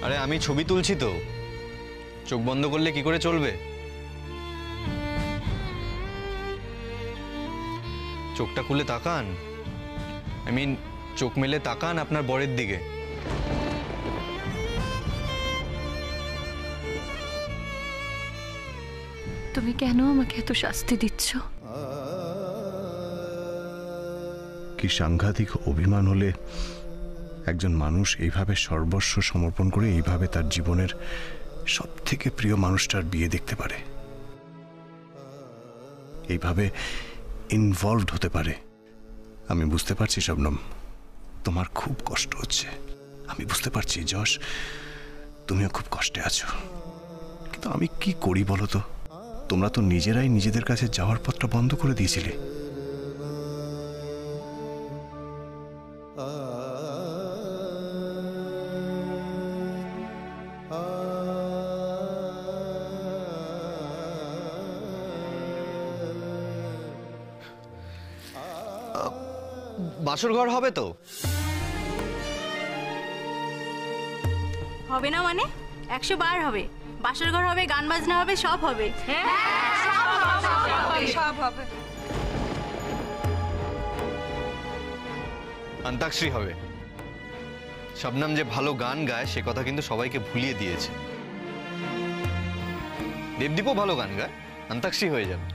আরে আমি ছবি তুলছি তো, চোখ বন্ধ করলে কি করে চলবে? চোখটা খুলে তাকান, চোখ মেলে তাকান আপনার বরের দিকে। তুমি কেন আমাকে এত শাস্তি দিচ্ছ? কি সাংঘাতিক অভিমান হলে একজন মানুষ এইভাবে সর্বস্ব সমর্পণ করে এইভাবে তার জীবনের সব থেকে প্রিয় মানুষটার বিয়ে দেখতে পারে, এইভাবে ইনভলভড হতে পারে। আমি বুঝতে পারছি শবনম, তোমার খুব কষ্ট হচ্ছে। আমি বুঝতে পারছি যশ, তুমিও খুব কষ্টে আছো। কিন্তু আমি কি করি বলো তো? তোমরা তো নিজেরাই নিজেদের কাছে যাওয়ার পথটা বন্ধ করে দিয়েছিলে। বাসর ঘর হবে তো? হবে না মানে? 100 বার হবে। বাসর ঘর হবে, গান বাজনা হবে, সব হবে। সব হবে। অন্তাক্ষরী হবে। শবনম যে ভালো গান গায় সে কথা কিন্তু সবাইকে ভুলিয়ে দিয়েছে। দেবদীপও ভালো গান গায়, অন্তাক্ষরী হয়ে যাবে।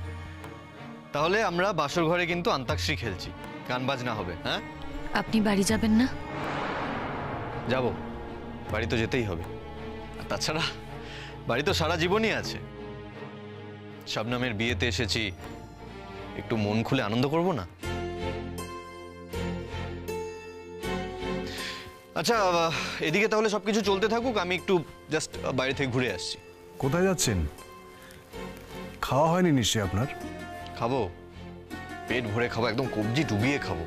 তাহলে আমরা বাসর ঘরে কিন্তু অন্তাক্ষরী খেলছি, গান বাজনা হবে। হ্যাঁ, আপনি বাড়ি যাবেন না? যাব, বাড়ি তো যেতেই হবে। আর তাছাড়া বাড়ি তো সারা জীবনই আছে। শবনমের বিয়েতে এসেছি, একটু মন খুলে আনন্দ করব না? আচ্ছা, এদিকে তাহলে সবকিছু চলতে থাকুক, আমি একটু জাস্ট বাইরে থেকে ঘুরে আসছি। কোথায় যাচ্ছেন? খাওয়া হয়নি নিশ্চয়ই আপনার? খাবো, পেট ভরে খাবো, একদম কবজি ডুবিয়ে খাবো।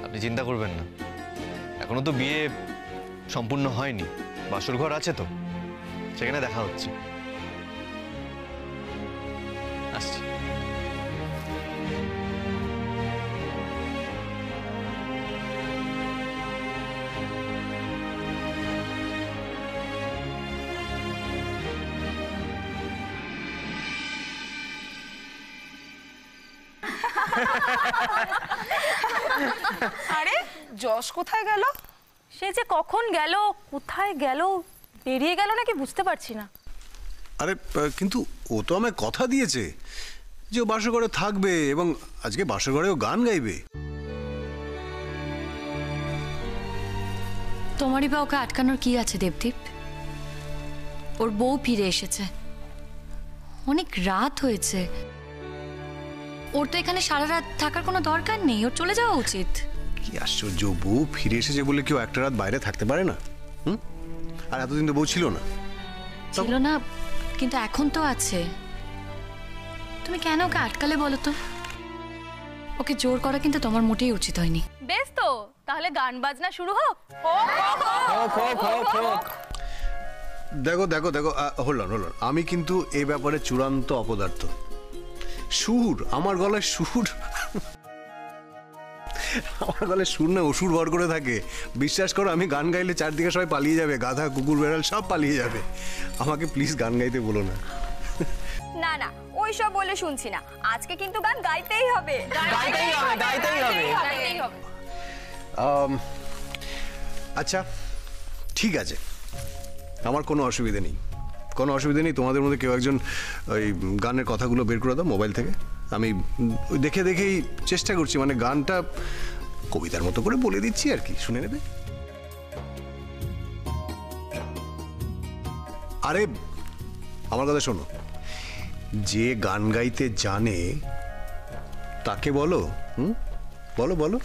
আপনি চিন্তা করবেন না, এখনো তো বিয়ে সম্পূর্ণ হয়নি, বাসর ঘর আছে তো, সেখানে দেখা হচ্ছে। আসছি। আরে যশ কোথায় গেল? সে যে কখন গেল, কোথায় গেল, বেরিয়ে গেল নাকি বুঝতে পারছি না। আরে কিন্তু ও তো আমায় কথা দিয়েছে যে ও বাসর ঘরে থাকবে এবং আজকে বাসর ঘরে ও গান গাইবে। তোমারই বা ওকে আটকানোর কি আছে দেবদীপ? ওর বউ ফিরে এসেছে, অনেক রাত হয়েছে। ওর তো এখানে সারা রাত থাকার কোনো দরকার নেই, ওর চলে যাওয়া উচিত। কি আশ্চর্য, বউ ফিরে এসেছে বলে কেউ একটা রাত বাইরে থাকতে পারে না? আর এতদিন তো বউ ছিল না। ছিল না, কিন্তু এখন তো আছে। তুমি কেন ওকে আটকালে বলো তো? ওকে জোর করা কিন্তু তোমার মোটেই উচিত হয়নি। বেশ তো, তাহলে গান বাজনা শুরু হোক। দেখো দেখো দেখো, হোল্ড অন, আমি কিন্তু এই ব্যাপারে চূড়ান্ত অপদার্থ। সুর, আমার গলায় সুর, আমার গলায় সুর না অসুর ভর করে থাকে। বিশ্বাস করো, আমি গান গাইলে চারদিকে সবাই পালিয়ে যাবে, গাধা কুকুর বেড়াল সব পালিয়ে যাবে। আমাকে প্লিজ গান গাইতে বলো না। না না, ওই সব বলে শুনছি না, আজকে কিন্তু গান গাইতেই হবে। আচ্ছা ঠিক আছে, আমার কোনো অসুবিধা নেই, কোনো অসুবিধা নেই। তোমাদের মধ্যে কেউ একজন ওই গানের কথাগুলো বের করে দাও মোবাইল থেকে। আমি ওই দেখে দেখেই চেষ্টা করছি, মানে গানটা কবিতার মতো করে বলে দিচ্ছি আর কি, শুনে নেবে। আরে আমার কথা শোনো, যে গান গাইতে জানে তাকে বলো। বলো বলো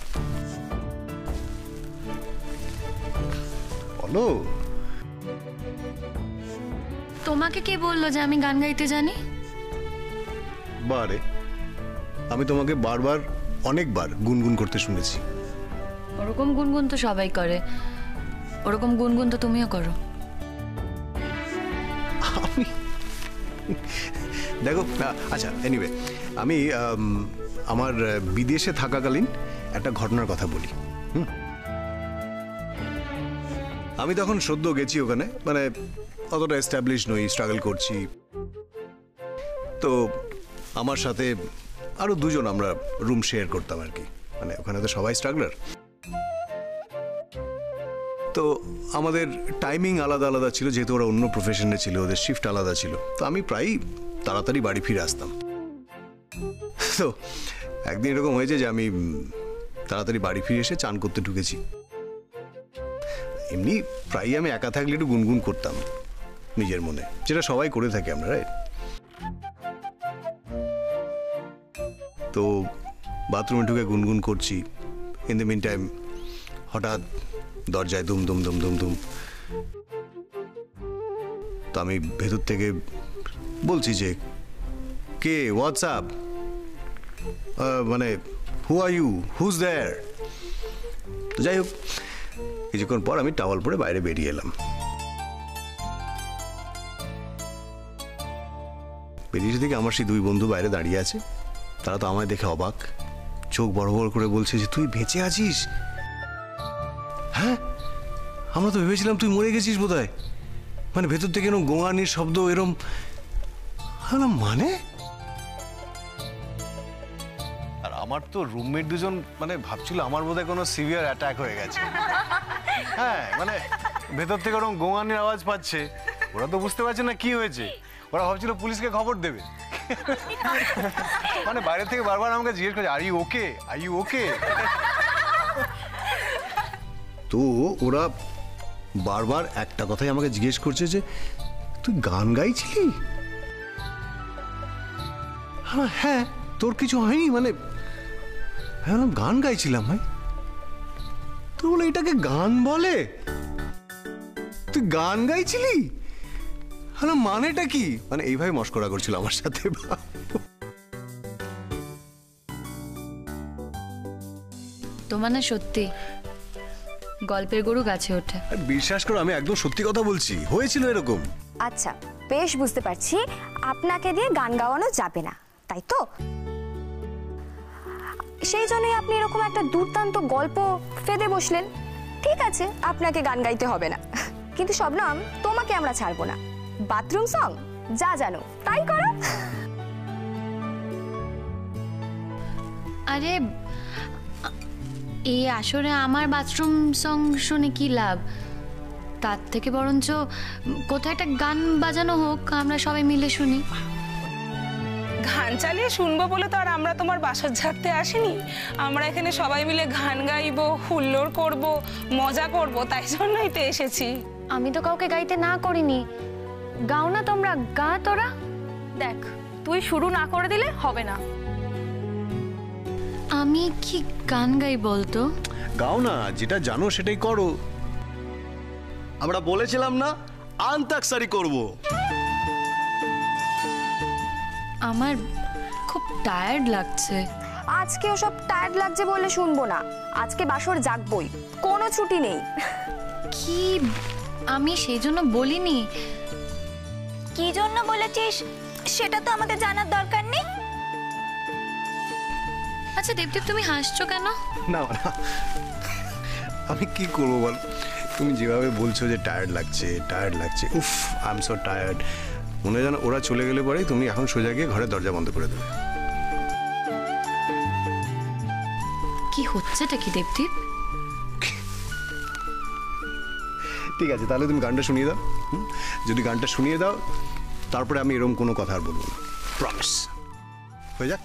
বলো। তোমাকে কে বললো যে আমি গান গাইতে জানি? বারে, আমি তোমাকে বারবার অনেকবার গুনগুন করতে শুনেছি। ওরকম গুনগুন তো সবাই করে, ওরকম গুনগুন তো তুমিও করো। আমি দেখো, আচ্ছা এনিওয়ে, আমি আমার বিদেশে থাকাকালীন একটা ঘটনার কথা বলি। আমি তখন সদ্য গেছি ওখানে, মানে অতটা এস্টাবলিশ নই, স্ট্রাগল করছি। তো আমার সাথে আরো দুজন আমরা রুম শেয়ার করতাম আর কি, মানে ওখানে তো সবাই স্ট্রাগলার। তো আমাদের টাইমিং আলাদা আলাদা ছিল, যেহেতু ওরা অন্য প্রফেশনে ছিল, ওদের শিফট আলাদা ছিল। তো আমি প্রায়ই তাড়াতাড়ি বাড়ি ফিরে আসতাম। তো একদিন এরকম হয়েছে যে আমি তাড়াতাড়ি বাড়ি ফিরে এসে চান করতে ঢুকেছি। এমনি প্রায়ই আমি একা থাকলে একটু গুনগুন করতাম নিজের মনে, যেটা সবাই করে থাকি আমরা, রাইট? তো বাথরুমে ঢুকে গুনগুন করছি। ইন দ্য মিন টাইম হঠাৎ দরজায় দুম দুম দুম দুম দুম। তো আমি ভেতর থেকে বলছি যে কে, হোয়াটসঅ্যাপ, মানে হু আর ইউ, হুজ দেয়ার। তো যাই হোক, কিছুক্ষণ পর আমি টাওয়াল পরে বাইরে বেরিয়ে এলাম। বেরিয়ে দেখি আমার সেই দুই বন্ধু বাইরে দাঁড়িয়ে আছে। তারা তো আমায় দেখে অবাক, চোখ বড় বড় করে বলছে যে তুই বেঁচে আছিস? হ্যাঁ, আমরা তো ভেবেছিলাম তুই মরে গেছিস বোধহয়। মানে ভেতর থেকে এরকম গোঙানির শব্দ, এরম মানে। আর আমার তো রুমমেট দুজন মানে ভাবছিল আমার বোধহয় কোনো সিভিয়ার অ্যাটাক হয়ে গেছে। হ্যাঁ, মানে ভেতর থেকে ওরকম গোঙানির আওয়াজ পাচ্ছে, ওরা তো বুঝতে পারছে না কি হয়েছে। ওরা ভাবছিল পুলিশকে খবর দেবে। মানে বাইরে থেকে বারবার আমাকে জিজ্ঞেস করছে are you okay, are you okay. তো ওরা বারবার একটা কথাই আমাকে জিজ্ঞেস করছে যে তুই গান গাইছিলি? হ্যাঁ, তোর কিছু হয়নি? মানে হ্যাঁ, গান গাইছিলাম। ভাই তুই বলে এটাকে গান বলে? তুই গান গাইছিলি? হ্যাঁ, মানেটা কি? মানে এইভাবে মস্করা করছিল আমার সাথে। তোমার না সত্যি গল্পের গরু গাছে ওঠে। বিশ্বাস করো, আমি একদম সত্যি কথা বলছি, হয়েছিল এরকম। আচ্ছা, বেশ বুঝতে পারছি আপনাকে দিয়ে গান গাওয়ানো যাবে না, তাই তো? সেই জন্যই আপনি এরকম একটা দুর্দান্ত গল্প ফেদে বসলেন। ঠিক আছে, আপনাকে গান গাইতে হবে না, কিন্তু শবনম, তোমাকে আমরা ছাড়বো না। বাথরুম সং যা জানো তাই করো। আরে এই আসরে আমার বাথরুম সং শুনে কি লাভ? তার থেকে বরঞ্চ কোথায় একটা গান বাজানো হোক, আমরা সবাই মিলে শুনি। গান চালিয়ে শুনবো বলে তো আর আমরা তোমার বাসর ঝাড়তে আসিনি। আমরা এখানে সবাই মিলে গান গাইবো, হুল্লোড় করব, মজা করব, তাই জন্যই তো এসেছি। আমি তো কাউকে গাইতে না করিনি। গাও না তোমরা, গা তোরা। দেখ, তুই শুরু না করে দিলে হবে না। আমি কি গান গাই বলতো? গাও না, যেটা জানো সেটাই করো। আমরা বলেছিলাম না আন্তাক্ষরী করব। আমার খুব টায়ার্ড লাগছে। আজকে ওসব টায়ার্ড লাগছে বলে শুনবো না। আজকে বাসর জাগবই, কোনো ছুটি নেই। কি, আমি সেই জন্য বলিনি। কি জন্য বলেছিস সেটা তো আমাদের জানার দরকার নেই। আচ্ছা দেবদীপ, তুমি হাসছো কেন? না না, আমি কি করবো বল? তুমি যেভাবে বলছো যে টায়ার্ড লাগছে, টায়ার্ড লাগছে, উফ আই এম সো টায়ার্ড, মনে হয় যেন ওরা চলে গেলে পরেই তুমি এখন সোজা গিয়ে ঘরে দরজা বন্ধ করে দেবে। কি হচ্ছেটা কি দেবদীপ? ঠিক আছে, তাহলে তুমি গানটা শুনিয়ে দাও। যদি গানটা শুনিয়ে দাও, তারপরে আমি এরকম কোনো কথা আর বলবো না, প্রমিস। হয়ে যাক।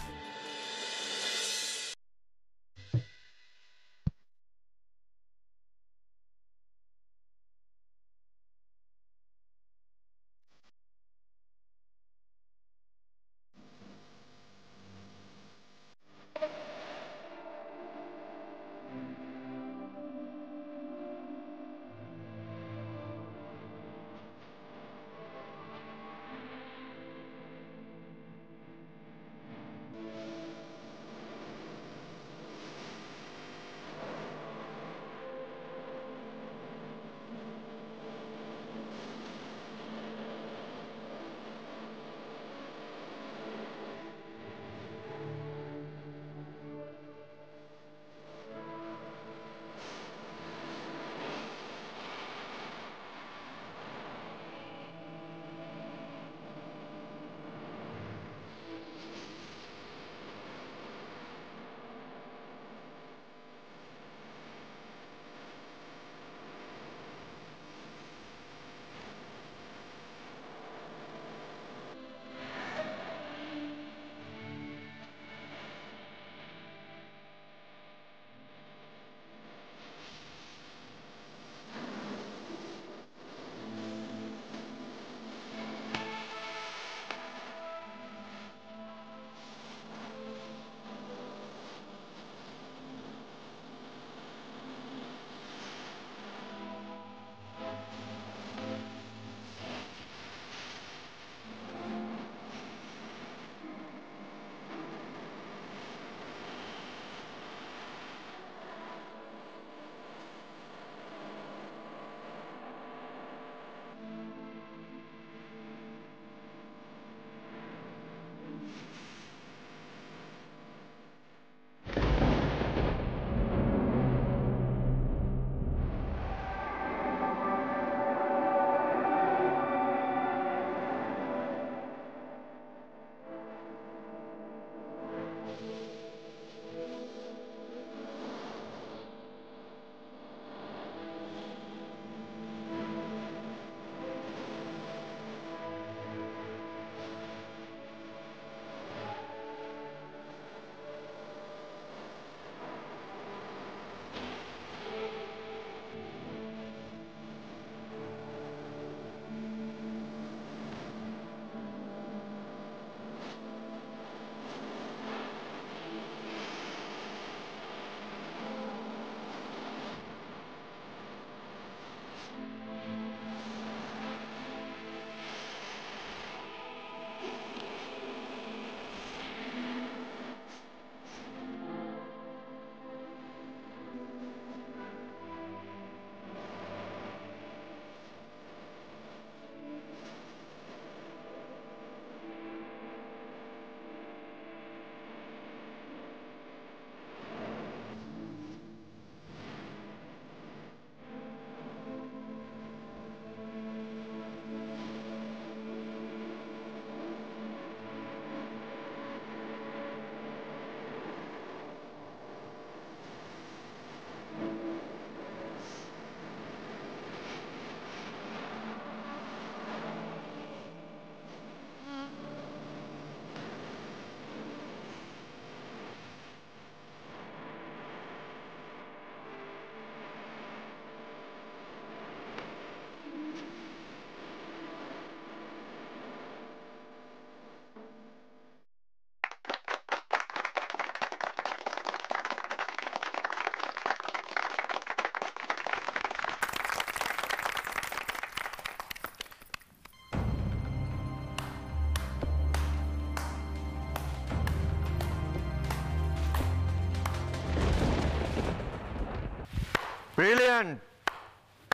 ব্রিলিয়ান্ট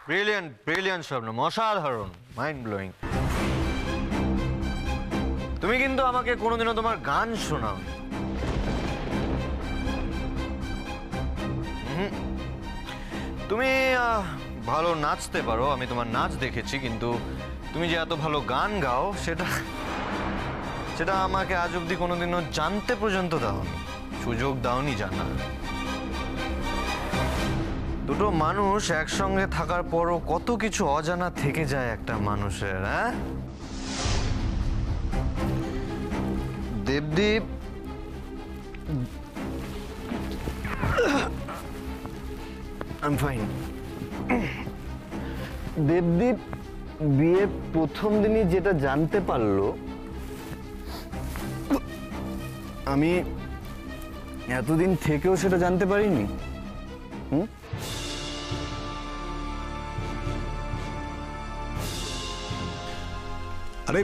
ব্রিলিয়ান্ট ব্রিলিয়ান্ট শবনম, অসাধারণ, মাইন্ড ব্লোয়িং। তুমি কিন্তু আমাকে কোনোদিনও তোমার গান শোনাও। তুমি ভালো নাচতে পারো, আমি তোমার নাচ দেখেছি, কিন্তু তুমি যে এত ভালো গান গাও সেটা সেটা আমাকে আজ অব্দি কোনোদিনও জানতে পর্যন্ত দাওনি, সুযোগ দাওনি জানা। দুটো মানুষ একসঙ্গে থাকার পরও কত কিছু অজানা থেকে যায় একটা মানুষের। হ্যাঁ দেবদীপ, I'm fine. দেবদীপ বিয়ের প্রথম দিনই যেটা জানতে পারলো, আমি এতদিন থেকেও সেটা জানতে পারিনি। আরে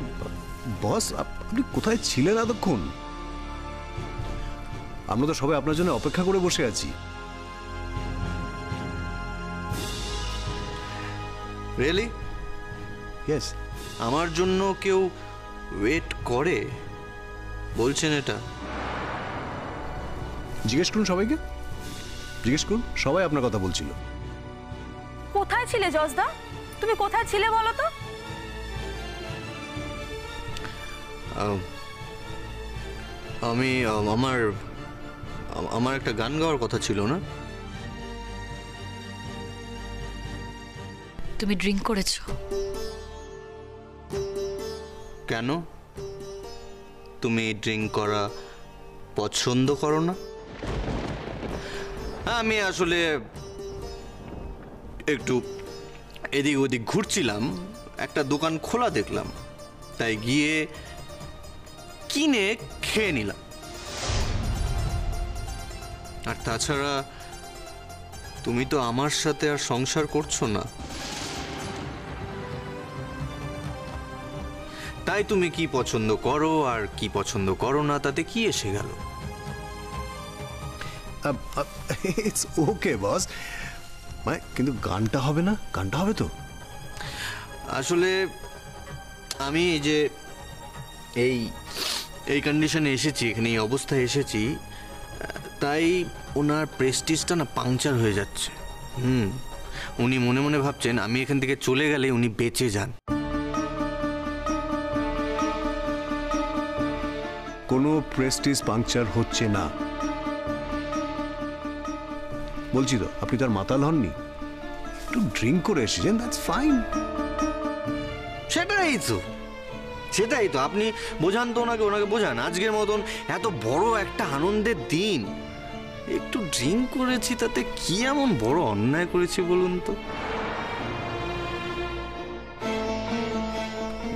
বস, আপনি কোথায় ছিলেন এতক্ষণ? আমরা তো সবাই আপনার জন্য অপেক্ষা করে বসে আছি। রিয়েলি? ইয়েস। আমার জন্য কেউ ওয়েট করে বলছেন এটা? জিজ্ঞেস করুন সবাইকে, জিজ্ঞেস করুন, সবাই আপনার কথা বলছিল। কোথায় ছিলে জজদা? তুমি কোথায় ছিলে বলো তো? আমি আমার একটা গান গাওয়ার কথা ছিল না? তুমি ড্রিঙ্ক করেছো? কেন? তুমি ড্রিঙ্ক করা পছন্দ করো না? আমি আসলে একটু এদিক ওদিক ঘুরছিলাম, একটা দোকান খোলা দেখলাম, তাই গিয়ে কিনে খেয়ে নিলাম। আর তাছাড়া তুমি তো আমার সাথে আর সংসার করছো না, তাই তুমি কি পছন্দ করো আর কি পছন্দ করো না তাতে কি এসে গেল? ইটস ওকে বস, মানে কিন্তু গানটা হবে না? গানটা হবে তো? আসলে আমি যে এই এই কন্ডিশনে এসেছি, এখানে এই অবস্থায় এসেছি, তাই ওনার প্রেস্টিজটা না পাংচার হয়ে যাচ্ছে। উনি মনে মনে ভাবছেন আমি এখান থেকে চলে গেলে উনি বেঁচে যান। কোনো প্রেস্টিজ পাংচার হচ্ছে না বলছি তো। আপনি তো আর মাতাল হননি, একটু ড্রিঙ্ক করে এসেছেন, দ্যাটস ফাইন। সেটাই তো আপনি বোঝান তো ওনাকে, বোঝান। আজকের মতন এত বড় একটা আনন্দের দিন একটু ড্রিঙ্ক করেছি, তাতে কি এমন বড় অন্যায় করেছি বলুন তো?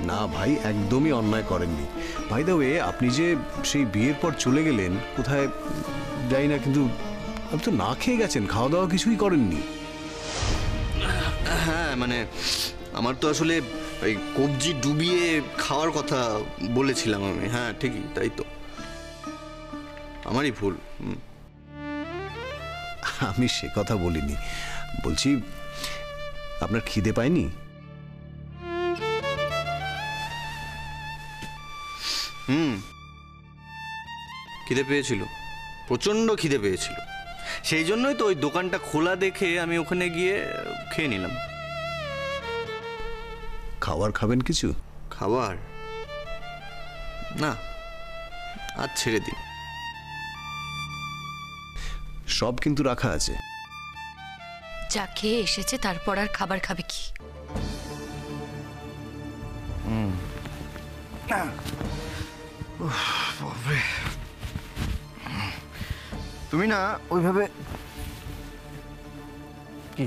না ভাই, একদমই অন্যায় করেননি। বাই দ্য ওয়ে, আপনি যে সেই বিয়ের পর চলে গেলেন কোথায় যাই না, কিন্তু আপনি তো না খেয়ে গেছেন, খাওয়া দাওয়া কিছুই করেননি। হ্যাঁ মানে আমার তো আসলে ওই কবজি ডুবিয়ে খাওয়ার কথা বলেছিলাম আমি। হ্যাঁ ঠিকই, তাই তো, আমারই ভুল। আমি সে কথা বলিনি, বলছি আপনার খিদে পায়নি? খিদে পেয়েছিল, প্রচন্ড খিদে পেয়েছিল, সেই জন্যই তো ওই দোকানটা খোলা দেখে আমি ওখানে গিয়ে খেয়ে নিলাম। খাবার খাবেন কিছু? খাবার না, আজ ছেড়ে দিন। সব কিন্তু রাখা আছে। যা খেয়ে এসেছে তারপর আর খাবার খাবে কি? তুমি না ওইভাবে কি,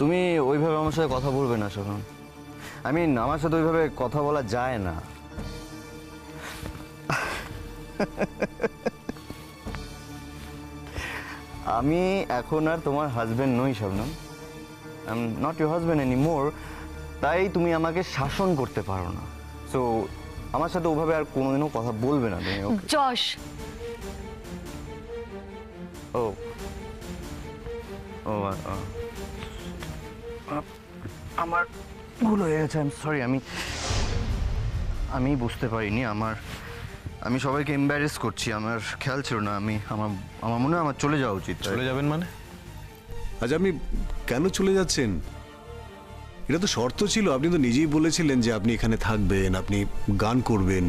তুমি ওইভাবে আমার সাথে কথা বলবে না শোনো। আমার সাথে ওইভাবে কথা বলা যায় না। আমি এখন আর তোমার হাজবেন্ড নই Shabnam, I am not your husband anymore. তাই তুমি আমাকে শাসন করতে পারো না। সো আমার সাথে ওভাবে আর কোনোদিনও কথা বলবে না তুমি। যশ, ও ও আমার ভুল হয়ে গেছে, সরি। আমি বুঝতে পারিনি। আমি সবাইকে এম্বারেস করছি, আমার খেয়াল ছিল না। আমার মনে হয় আমার চলে যাওয়া উচিত। চলে যাবেন মানে? আজ আপনি কেন চলে যাচ্ছেন? এটা তো শর্ত ছিল, আপনি তো নিজেই বলেছিলেন যে আপনি এখানে থাকবেন, আপনি গান করবেন।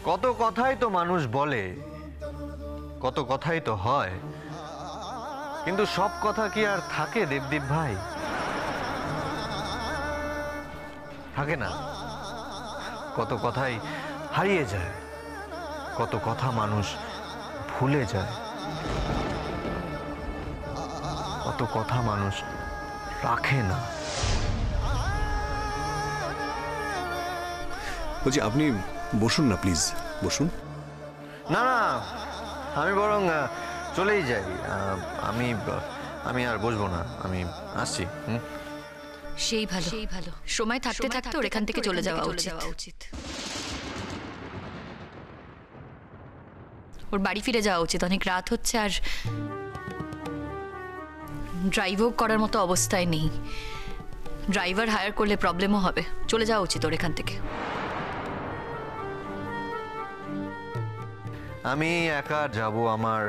কত কথাই তো মানুষ বলে, কত কথাই তো হয়, কিন্তু সব কথা কি আর থাকে দেবদীপ ভাই? থাকে না। কত কথাই হারিয়ে যায়, কত কথা মানুষ ভুলে যায়, কত কথা মানুষ রাখে না। বলছি আপনি বসুন না, প্লিজ বসুন। না না, আমি বরং চলেই যাই। আমি আর বসবো না, আমি আসছি। সেই ভালো। সময় থাকতে থাকতে ওর এখান থেকে চলে যাওয়া উচিত। ওর বাড়ি ফিরে যাওয়া উচিত, অনেক রাত হচ্ছে, আর ড্রাইভও করার মতো অবস্থায় নেই। ড্রাইভার হায়ার করলে প্রবলেমও হবে। চলে যাওয়া উচিত ওর এখান থেকে। আমি একা যাব, আমার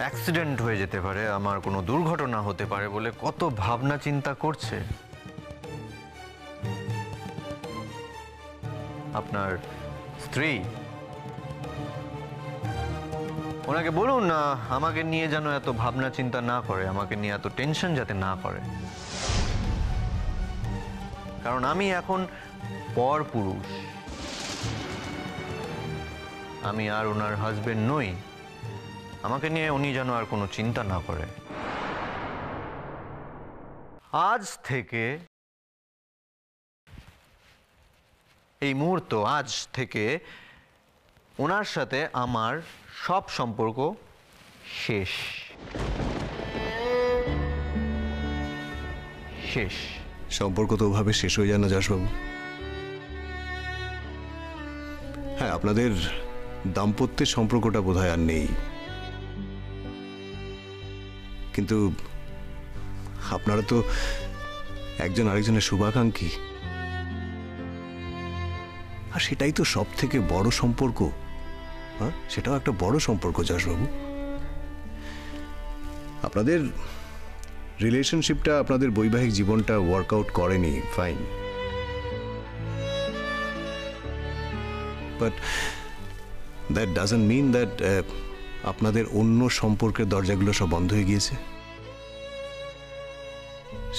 অ্যাক্সিডেন্ট হয়ে যেতে পারে, আমার কোনো দুর্ঘটনা হতে পারে বলে কত ভাবনা চিন্তা করছে। আপনার স্ত্রী, ওনাকে বলুন না আমাকে নিয়ে যেন এত ভাবনা চিন্তা না করে, আমাকে নিয়ে এত টেনশন যাতে না করে। কারণ আমি এখন পরপুরুষ, আমি আর ওনার হাজবেন্ড নই। আমাকে নিয়ে উনি যেন আর কোনো চিন্তা না করে। আজ থেকে, এই মুহূর্ত, আজ থেকে ওনার সাথে আমার সব সম্পর্ক শেষ। শেষ। সম্পর্ক তো ওভাবে শেষ হয়ে যায় না যশবাবু। হ্যাঁ, আপনাদের দাম্পত্যের সম্পর্কটা বোধহয় আর নেই, কিন্তু আপনারা তো একজন আরেকজনের শুভাকাঙ্ক্ষী, আর সেটাই তো সব থেকে বড় সম্পর্ক। হ্যাঁ, সেটাও একটা বড় সম্পর্ক যশবাবু। আপনাদের রিলেশনশিপটা, আপনাদের বৈবাহিক জীবনটা ওয়ার্কআউট করেনি, fine, but that doesn't mean that আপনাদের অন্য সম্পর্কের দরজাগুলো সব বন্ধ হয়ে গিয়েছে।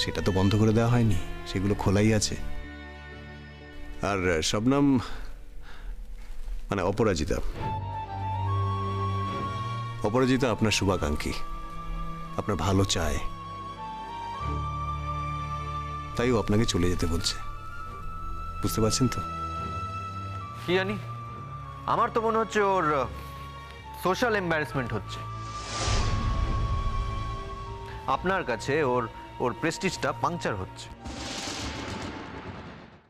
সেটা তো বন্ধ করে দেওয়া হয়নি, সেগুলো খোলাই আছে। আর শবনম মানে অপরাজিতা আপনার শুভাকাঙ্ক্ষী, আপনার ভালো চায়, তাই ও আপনাকে চলে যেতে বলছে। বুঝতে পারছেন তো? কি জানি, আমার তো মনে হচ্ছে ওর সোশ্যাল এম্বারেসমেন্ট হচ্ছে। আপনার কাছে ওর প্রেস্টিজটা পাংচার হচ্ছে।